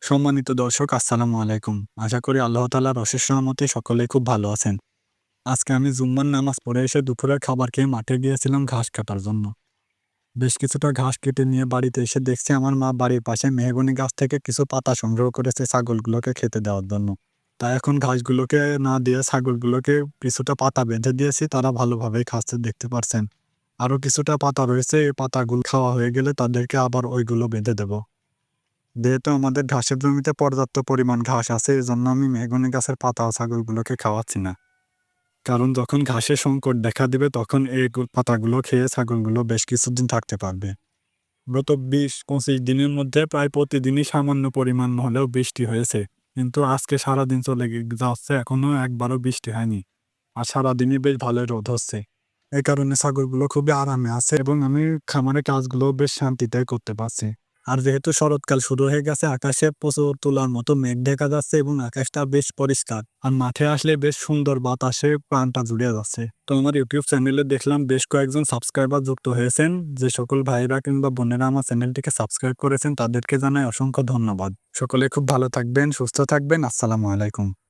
সম্মানিত দর্শক আসসালামু আলাইকুম। আশা করি আল্লাহ তাআলার অশেষ রহমতে সকলেই খুব ভালো আছেন। আজকে আমি জুম্মার নামাজ পড়ে এসে দুপুরের খাবার খেয়ে মাঠে গিয়েছিলাম ঘাস কাটার জন্য। বেশ কিছুটা ঘাস কেটে নিয়ে বাড়িতে এসে দেখছি আমার মা বাড়ির পাশে মেহগনি গাছ থেকে কিছু পাতা সংগ্রহ করেছে ছাগলগুলোকে খেতে দেওয়ার জন্য। তাই এখন ঘাসগুলোকে না দিয়ে ছাগলগুলোকে কিছুটা পাতা বেঁধে দিয়েছি, তারা ভালোভাবেই খাচ্ছে দেখতে পারছেন। আরো কিছুটা পাতা রয়েছে, এই পাতাগুলো খাওয়া হয়ে গেলে তাদেরকে আবার ওইগুলো বেঁধে দেব। যেহেতু আমাদের ঘাসের জমিতে পর্যাপ্ত পরিমাণ ঘাস আছে, এজন্য আমি মেহগনি গাছের পাতা ছাগলগুলোকে খাওয়াচ্ছি না। কারণ যখন ঘাসের সংকট দেখা দিবে তখন এই পাতাগুলো খেয়ে ছাগলগুলো বেশ কিছুদিন থাকতে পারবে। গত ২০-২৫ দিনের মধ্যে প্রায় প্রতিদিনই সামান্য পরিমাণ হলেও বৃষ্টি হয়েছে। কিন্তু আজকে সারাদিন চলে যাচ্ছে, এখনো একবারও বৃষ্টি হয়নি। আর সারাদিনই বেশ ভালোই রোদ হচ্ছে। এই কারণে ছাগলগুলো খুবই আরামে আছে এবং আমি খামারের কাজগুলো বেশ শান্তিতে করতে পারছি। আর যেহেতু শরৎকাল শুরু হয়ে গেছে, আকাশে প্রচুর তুলার মতো মেঘ দেখা যাচ্ছে এবং আকাশটা বেশ পরিষ্কার। আর মাঠে আসলে বেশ সুন্দর বাতাসে প্রাণটা জুড়ে যাচ্ছে। তো আমার ইউটিউব চ্যানেলে দেখলাম বেশ কয়েকজন সাবস্ক্রাইবার যুক্ত হয়েছেন। যে সকল ভাইরা কিংবা বোনেরা আমার চ্যানেলটিকে সাবস্ক্রাইব করেছেন তাদেরকে জানাই অসংখ্য ধন্যবাদ। সকলে খুব ভালো থাকবেন, সুস্থ থাকবেন। আসসালামু আলাইকুম।